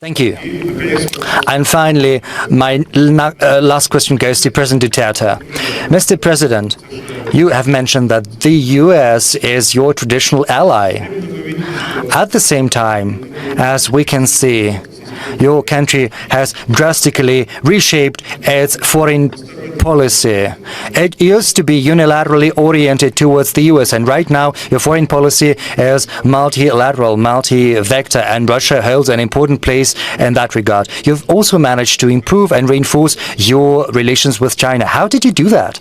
Thank you. And finally, my last question goes to President Duterte. Mr. President, you have mentioned that the US is your traditional ally. At the same time, as we can see, your country has drastically reshaped its foreign policy. It used to be unilaterally oriented towards the US, and right now your foreign policy is multilateral, multi-vector, and Russia holds an important place in that regard. You've also managed to improve and reinforce your relations with China. How did you do that?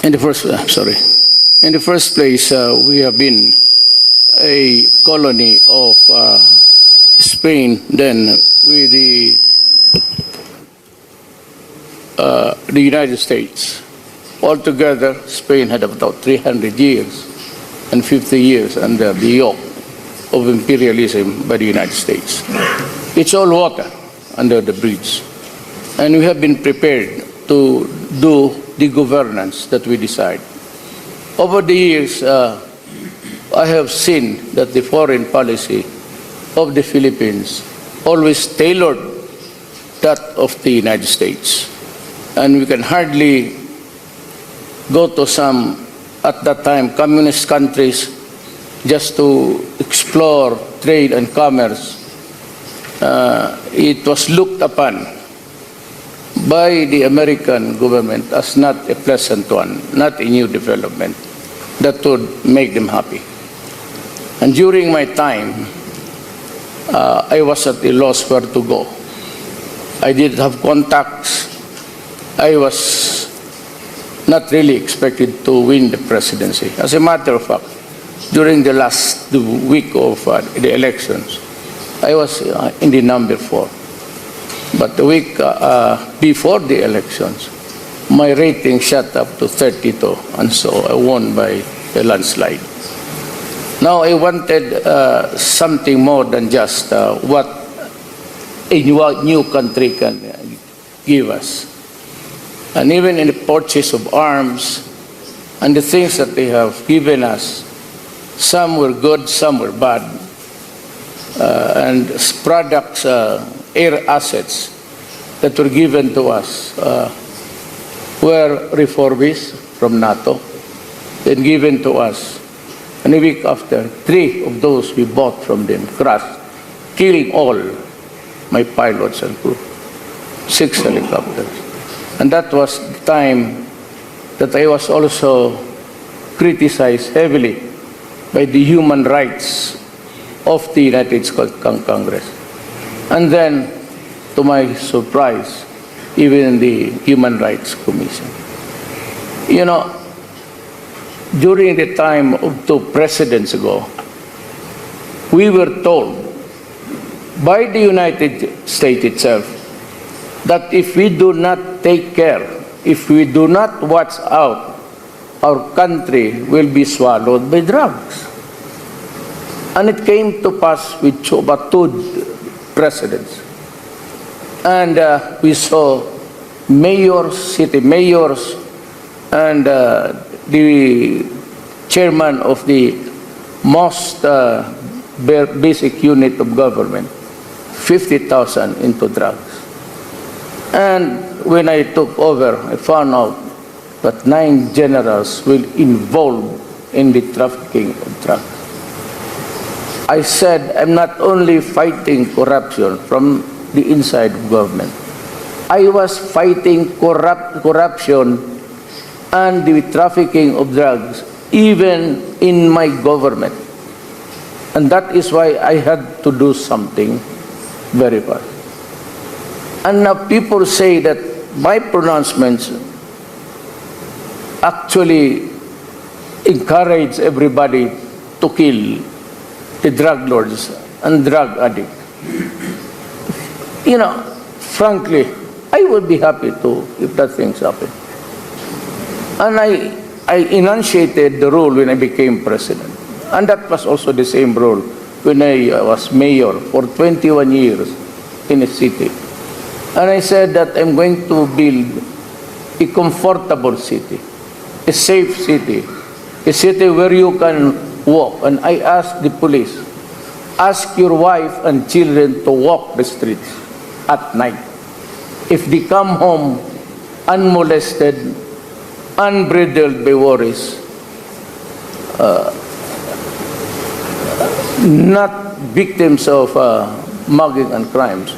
In the first place, we have been a colony of Spain then with the United States. Altogether, Spain had about 300 years and 50 years under the yoke of imperialism by the United States. It's all water under the bridge. And we have been prepared to do the governance that we decide. Over the years, I have seen that the foreign policy of the Philippines always tailored that of the United States. And we can hardly go to some, at that time, communist countries just to explore trade and commerce. It was looked upon by the American government as not a pleasant one, not a new development that would make them happy. And during my time, I was at a loss where to go. I didn't have contacts. I was not really expected to win the presidency. As a matter of fact, during the last week of the elections, I was in the number 4. But the week before the elections, my rating shot up to 32, and so I won by a landslide. Now I wanted something more than just what a new country can give us. And even in the purchase of arms and the things that they have given us, some were good, some were bad. And products, air assets that were given to us were refurbished from NATO, then given to us. And a week after, 3 of those we bought from them crashed, killing all my pilots and crew, 6 helicopters. And that was the time that I was also criticized heavily by the human rights of the United States Congress. And then, to my surprise, even the Human Rights Commission. You know, during the time of 2 presidents ago, we were told by the United States itself that if we do not take care, if we do not watch out, our country will be swallowed by drugs. And it came to pass with about 2 presidents. And we saw mayors, city mayors, and the chairman of the most basic unit of government, 50,000 into drugs. And when I took over, I found out that 9 generals were involved in the trafficking of drugs. I said, I'm not only fighting corruption from the inside of government. I was fighting corruption and the trafficking of drugs even in my government. And that is why I had to do something very fast. And now people say that my pronouncements actually encourage everybody to kill the drug lords and drug addicts. You know, frankly, I would be happy to if that things happen. And I enunciated the rule when I became president. And that was also the same rule when I was mayor for 21 years in a city. And I said that I'm going to build a comfortable city, a safe city, a city where you can walk. And I asked the police, ask your wife and children to walk the streets at night. If they come home unmolested, unbridled by worries, not victims of mugging and crimes,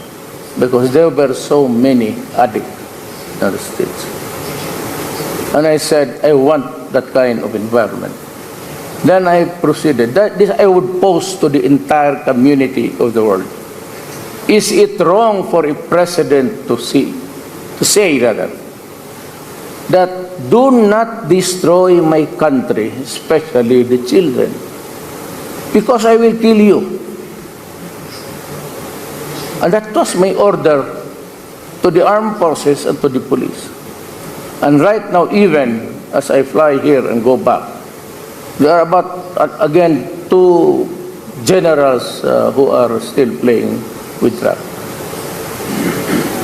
because there were so many addicts in the streets. And I said, I want that kind of environment. Then I proceeded. This I would pose to the entire community of the world. Is it wrong for a president to say rather, that do not destroy my country, especially the children, because I will kill you? And that was my order to the armed forces and to the police. And right now, even as I fly here and go back, there are about, again, 2 generals who are still playing with drugs.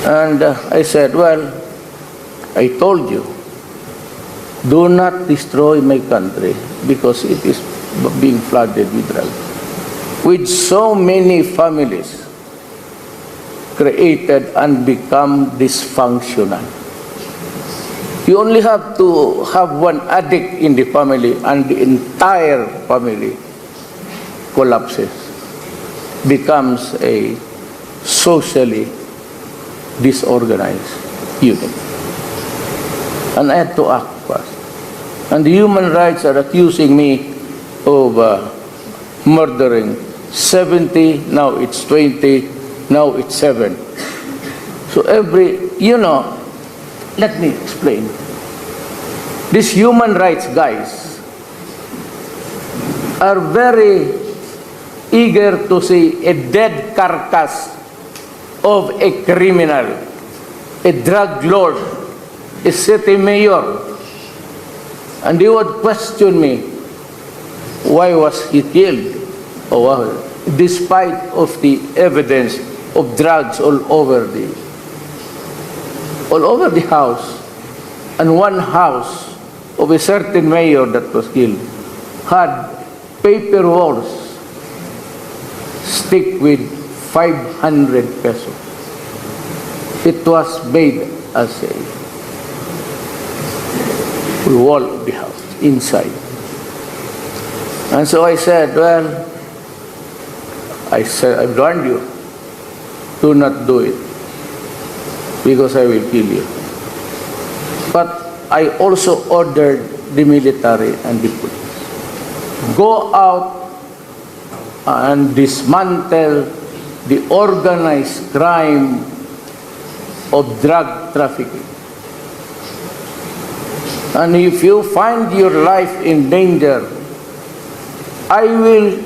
And I said, well, I told you, do not destroy my country because it is being flooded with drugs. With so many families created and become dysfunctional. You only have to have one addict in the family and the entire family collapses, becomes a socially disorganized unit. And I had to act fast. And the human rights are accusing me of murdering 70, now it's 20, now it's 7. So let me explain. These human rights guys are very eager to see a dead carcass of a criminal, a drug lord, a city mayor. And they would question me, why was he killed? Despite of the evidence of drugs all over the house. And one house of a certain mayor that was killed had paper walls stick with 500 pesos. It was made as a wall of the house inside. And so I said, well, I've warned you, do not do it, because I will kill you. But I also ordered the military and the police, go out and dismantle the organized crime of drug trafficking. And if you find your life in danger, I will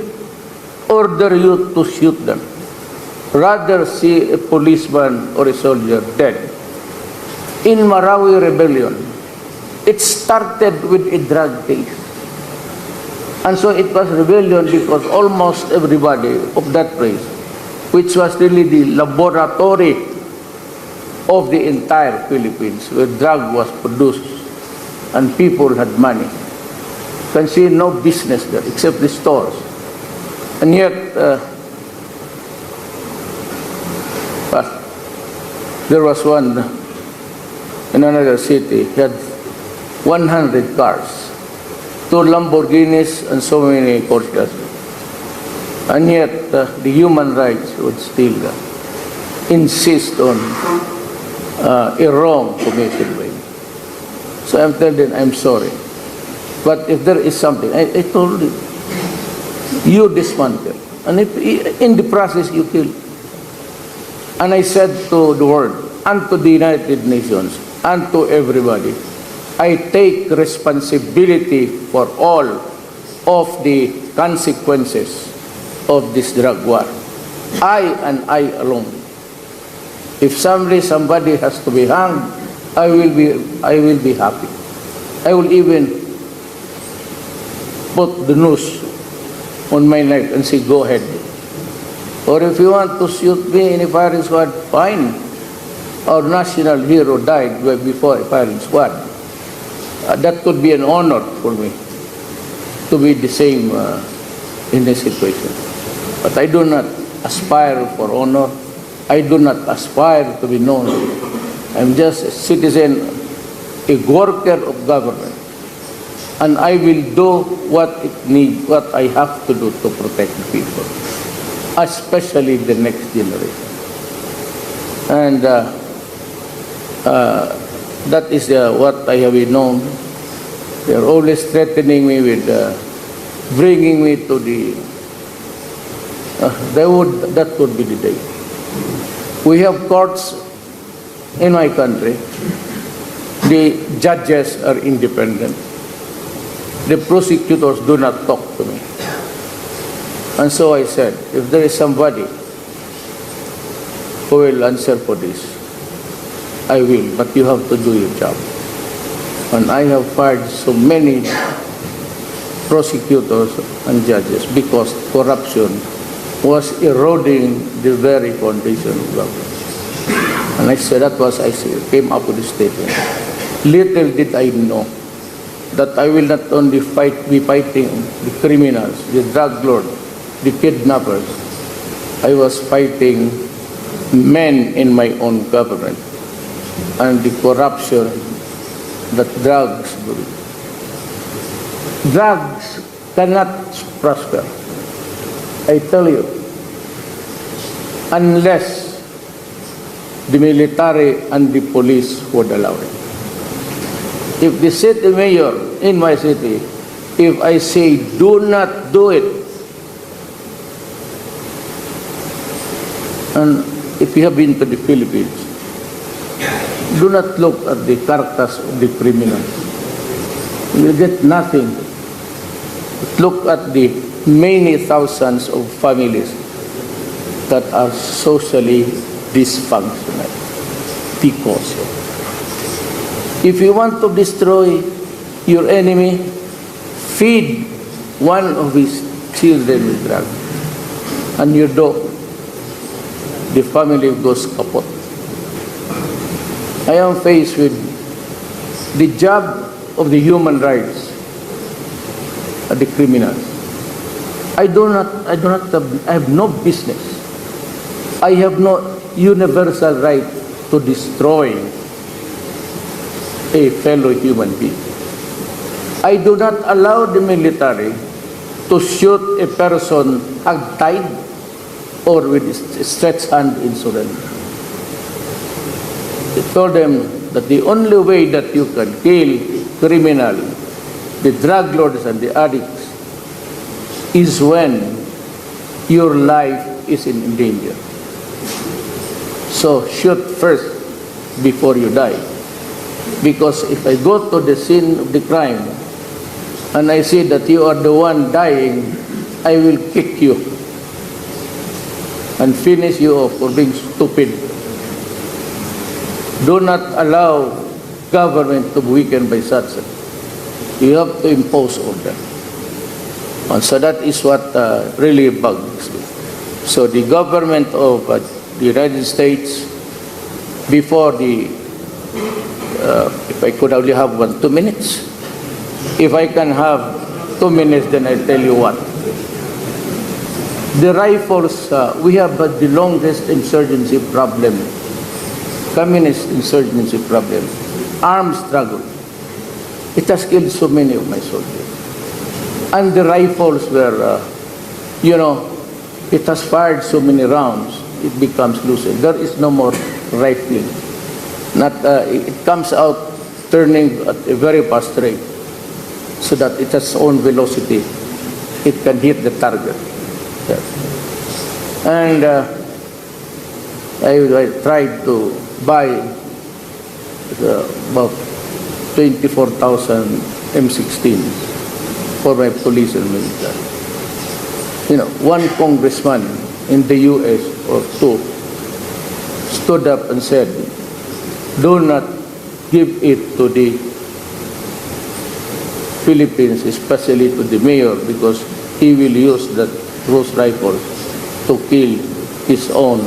order you to shoot them. Rather see a policeman or a soldier dead. In Marawi rebellion, it started with a drug case. And so it was rebellion because almost everybody of that place, which was really the laboratory of the entire Philippines, where drug was produced and people had money, can see no business there except the stores. And yet, there was one in another city, he had 100 cars, 2 Lamborghinis and so many Porsches. And yet, the human rights would still insist on a wrong committed by me. So I'm telling them, I'm sorry. But if there is something, I told you, you dismantle. And if in the process you kill. And I said to the world, and to the United Nations, and to everybody, I take responsibility for all of the consequences of this drug war. I and I alone. If somebody has to be hanged, I will be happy. I will even put the noose on my neck and say, go ahead. Or if you want to shoot me in a firing squad, fine. Our national hero died before a firing squad. That could be an honor for me. to be the same in this situation. But I do not aspire for honor. I do not aspire to be known. I'm just a citizen, a worker of government. And I will do what I have to do to protect the people, especially the next generation. And that is what I have been known. They are always threatening me with bringing me to that would be the day. We have courts in my country. The judges are independent. The prosecutors do not talk to me. And so I said, if there is somebody who will answer for this, I will, but you have to do your job. And I have fired so many prosecutors and judges because corruption was eroding the very foundation of government. And I said, I came up with a statement. Little did I know that I will not only be fighting the criminals, the drug lords, the kidnappers. I was fighting men in my own government and the corruption that drugs bring. Drugs cannot prosper, I tell you, unless the military and the police would allow it. If the city mayor in my city, if I say do not do it, and if you have been to the Philippines, do not look at the carcass of the criminals. You will get nothing. Look at the many thousands of families that are socially dysfunctional because if you want to destroy your enemy, feed one of his children with drugs, and you do, the family goes kaput. I am faced with the job of the human rights of the criminals. I have no business. I have no universal right to destroy a fellow human being. I do not allow the military to shoot a person hog-tied or with a stretched hand in surrender. I told them that the only way that you can kill criminal, the drug lords and the addicts, is when your life is in danger. So shoot first before you die. Because if I go to the scene of the crime and I see that you are the one dying, I will kick you and finish you off for being stupid. Do not allow government to be weakened by such. You have to impose order. And so that is what really bugs me. So the government of the United States, before the, if I could only have 2 minutes, if I can have 2 minutes, then I'll tell you what. The rifles, we have the longest insurgency problem, communist insurgency problem, armed struggle. It has killed so many of my soldiers. And the rifles were, it has fired so many rounds, it becomes loosened. There is no more rifling. It comes out turning at a very fast rate so that it has own velocity. It can hit the target. Yes. And I tried to buy about 24,000 M16s for my police and military. One congressman in the U.S. or two stood up and said, do not give it to the Philippines, especially to the mayor, because he will use those rifles to kill his own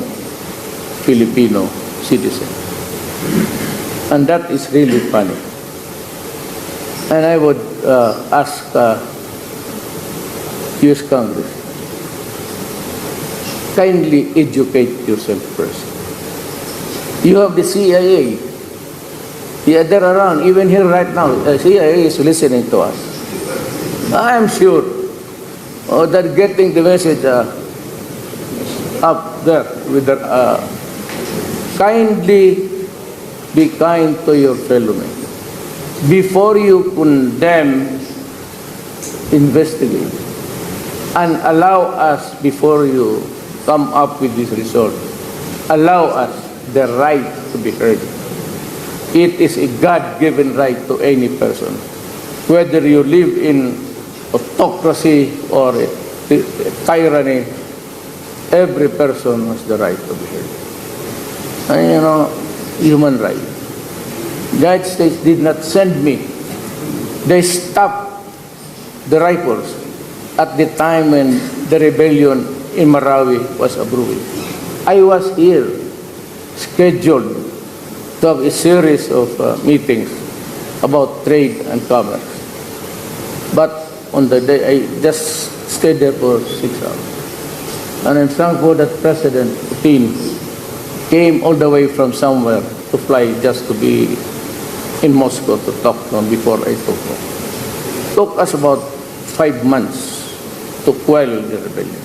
Filipino citizen. And that is really funny. And I would ask U.S. Congress, kindly educate yourself first. You have the CIA. Yeah, they're around. Even here right now, CIA is listening to us. I am sure that getting the message up there with the kindly be kind to your fellow man. Before you condemn, investigate. And allow us, before you come up with this result, allow us the right to be heard. It is a God-given right to any person. Whether you live in autocracy or a tyranny, every person has the right to be heard. And human right. The United States did not send me. They stopped the rifles at the time when the rebellion in Marawi was brewing. I was here, scheduled to have a series of meetings about trade and commerce. But on the day, I just stayed there for 6 hours. And I'm thankful that President Putin came all the way from somewhere to fly just to be in Moscow to talk to him before I took off. It took us about 5 months to quell the rebellion.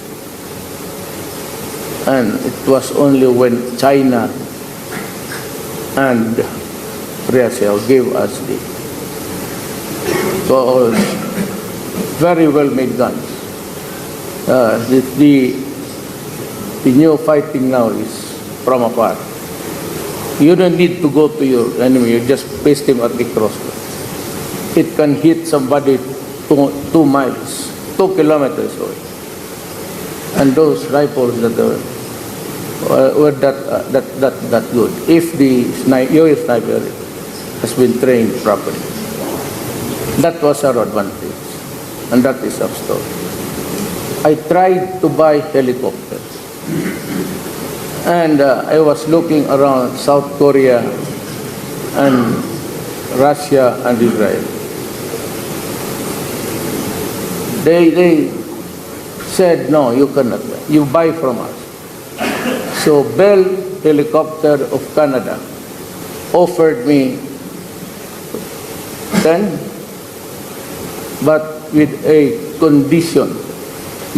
And it was only when China and Russia gave us the very well made guns. The new fighting now is from afar. You don't need to go to your enemy, you just paste him at the crossroads. It can hit somebody 2 miles, 2 kilometers away. And those rifles that were that good, if your sniper has been trained properly. That was our advantage, and that is our story. I tried to buy helicopters, and I was looking around South Korea and Russia and Israel. They said, no, you cannot buy. You buy from us. So Bell Helicopter of Canada offered me 10, but with a condition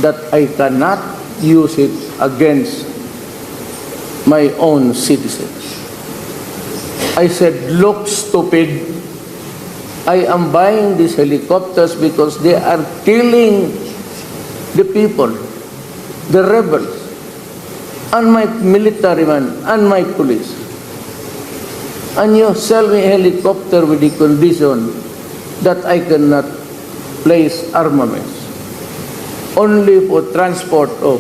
that I cannot use it against my own citizens. I said, look, stupid. I am buying these helicopters because they are killing the people, the rebels, and my military men, and my police. And you sell me a helicopter with the condition that I cannot place armaments, only for transport of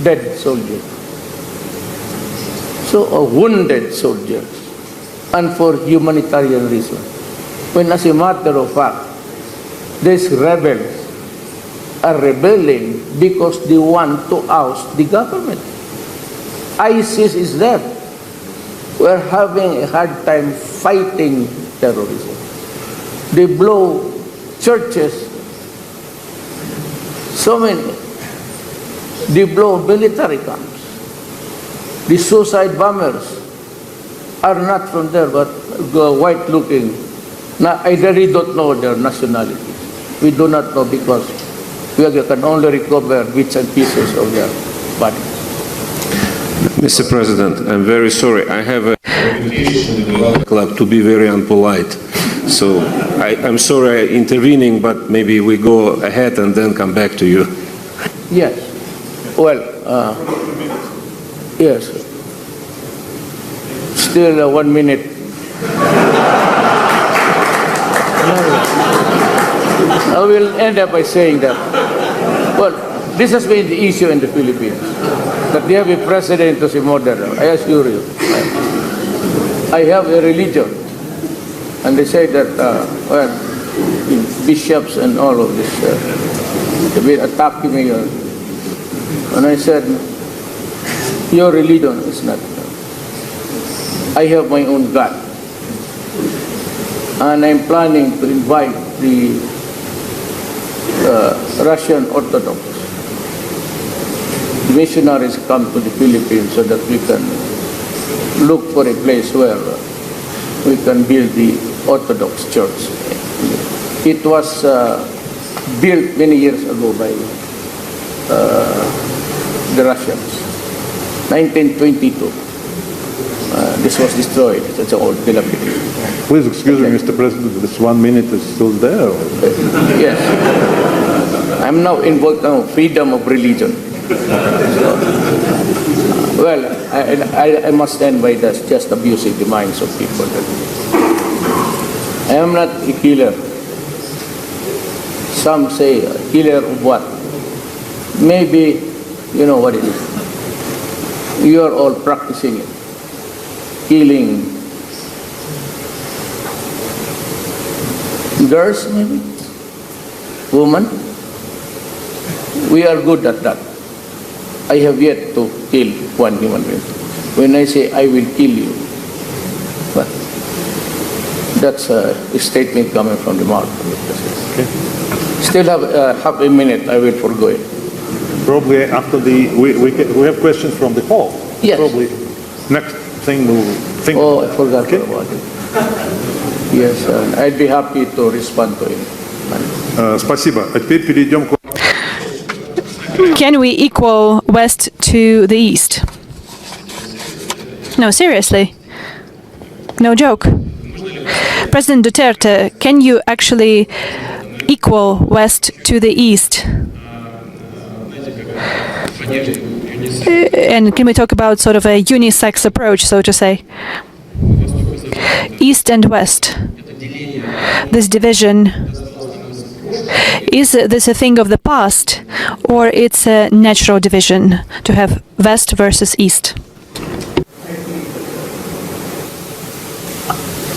dead soldiers. So, wounded soldiers, and for humanitarian reasons. When as a matter of fact, these rebels are rebelling because they want to oust the government. ISIS is there. We're having a hard time fighting terrorism. They blow churches, so many. They blow military camps. The suicide bombers are not from there, but white-looking. I really don't know their nationalities. We do not know because we can only recover bits and pieces of their bodies. Mr. President, I'm very sorry. I have a reputation in the club to be very unpolite. So I'm sorry I'm intervening, but maybe we go ahead and then come back to you. Yes. Well, yes. Still 1 minute. I will end up by saying that, well, this has been the issue in the Philippines, that they have a president who's a murderer. I assure you. I have a religion, and they say that, well, bishops and all of this, they've been attacking me. And I said, your religion is not. I have my own God. And I'm planning to invite the Russian Orthodox missionaries come to the Philippines so that we can look for a place where we can build the Orthodox Church. It was built many years ago by the Russians. 1922. This was destroyed. It's an old dilapidated. Please excuse me, Mr. President, this 1 minute is still there. Yes. I'm now involved in freedom of religion. Well, I must stand by this, just abusing the minds of people. I am not a killer. Some say a killer of what? Maybe, you know what it is. You are all practicing it. Killing girls, maybe? Women? We are good at that. I have yet to kill one human being. When I say I will kill you, but that's a statement coming from the mouth of the President. Okay. Still have half a minute, I will forgo it. Probably after we have questions from the hall. Yes. Probably next thing we'll think. Oh, I forgot Okay. about it. Yes, I'd be happy to respond to him. Спасибо. А теперь перейдем к... Can we equal West to the East? No, seriously. No joke. President Duterte, can you actually equal West to the East? And can we talk about sort of a unisex approach, so to say? East and West. This division, is this a thing of the past, or it's a natural division to have West versus East?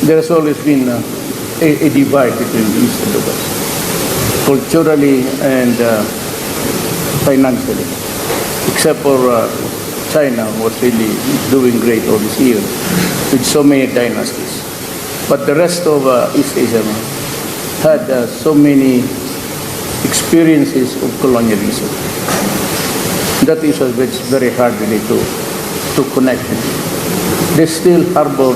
There has always been a divide between the East and the West, culturally and financially, except for China was really doing great all these years with so many dynasties. But the rest of East Asia had so many experiences of colonialism. That is why it's very hard really to connect it. They still harbor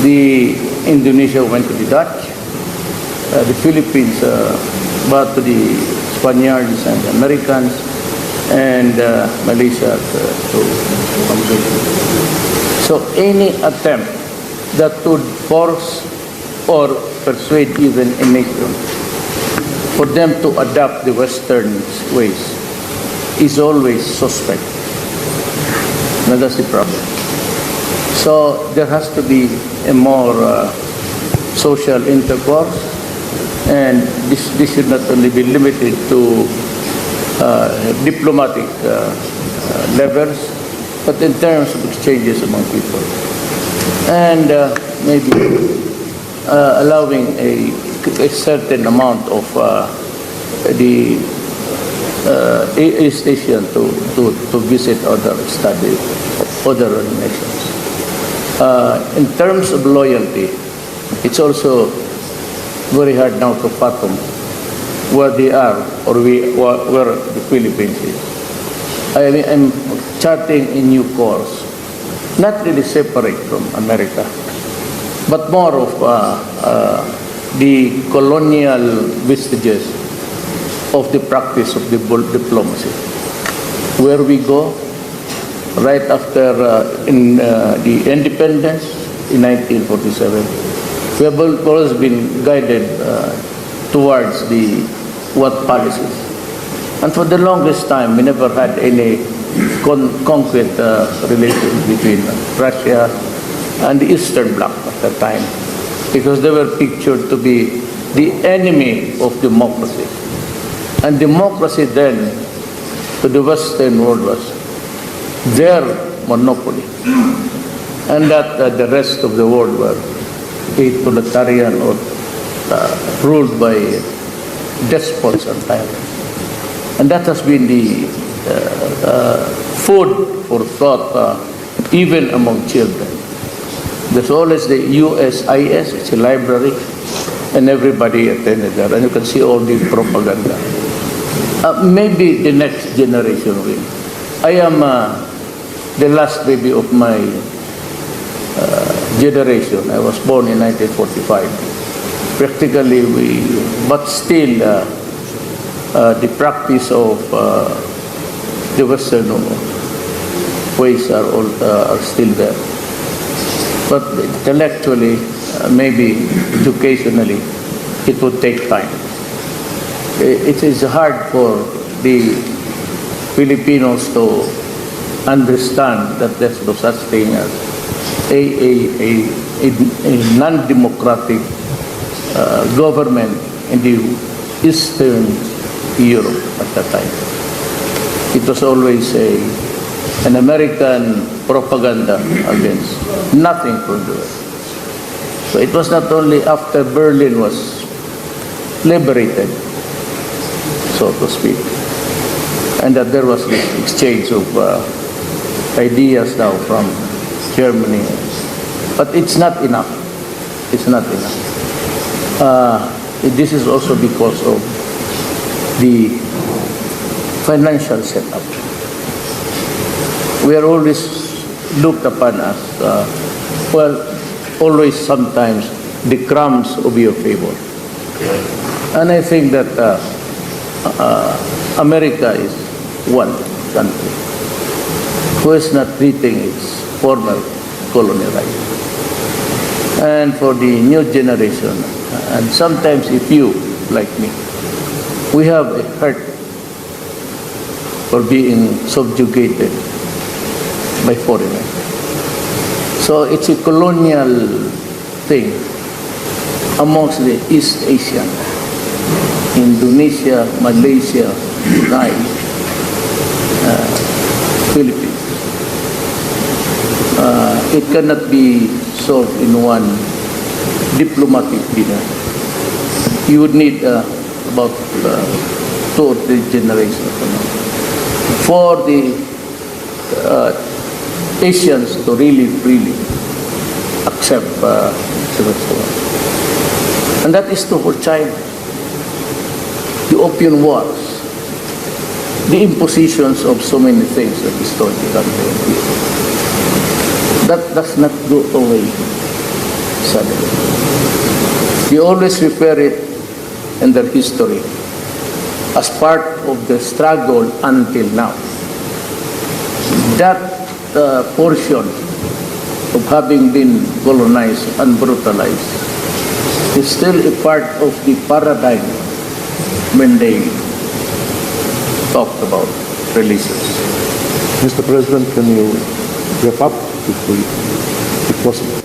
the Indonesia went to the Dutch, the Philippines bought to the Spaniards and the Americans, and Malaysia to Malaysia. So any attempt that would force or persuade even a nation for them to adopt the Western ways is always suspect. Now that's the problem. So there has to be a more social intercourse, and this should not only be limited to diplomatic levels, but in terms of exchanges among people. And maybe allowing a certain amount of the East Asian to visit other studies, other nations. In terms of loyalty, it's also very hard now to fathom where they are or where the Philippines is. I mean, I'm charting a new course, not really separate from America, but more of the colonial vestiges of the practice of the diplomacy. Where we go, right after the independence in 1947, we have always been guided towards what policies. And for the longest time, we never had any concrete relations between Russia and the Eastern Bloc at that time, because they were pictured to be the enemy of democracy. And democracy then, to the Western world, was their monopoly. And that the rest of the world were totalitarian or ruled by despots and tyrants. And that has been the food for thought even among children. There's always the USIS, it's a library, and everybody attended there, and you can see all the propaganda. Maybe the next generation will. I am the last baby of my generation. I was born in 1945. Practically, but still, the practice of the Western ways are still there. But intellectually, maybe educationally, it would take time. It is hard for the Filipinos to understand that there's no such thing as a non-democratic government in the Eastern Europe at that time. It was always an American propaganda against nothing from the West. So it was not only after Berlin was liberated, so to speak, and that there was this exchange of ideas now from Germany. But it's not enough. It's not enough. This is also because of the financial setup. We are always looked upon as, always sometimes the crumbs of your favor. And I think that America is one country who is not treating its former colony right. And for the new generation, and sometimes if you, like me, we have a hurt for being subjugated by foreigners. So it's a colonial thing amongst the East Asian, Indonesia, Malaysia, Brunei, Philippines. It cannot be solved in one diplomatic dinner. You would need about 2 or 3 generations for the Asians to really freely accept the West. And that is the whole China. The Opium Wars, the impositions of so many things that destroyed the country. That does not go away suddenly. They always refer it in their history as part of the struggle until now. That portion of having been colonized and brutalized is still a part of the paradigm when they talked about religions. Mr. President, can you wrap up if possible?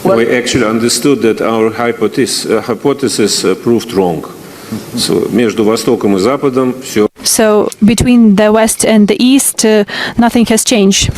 Well, We actually understood that our hypothesis proved wrong. So, между Востоком и Западом все. So between the West and the East, nothing has changed.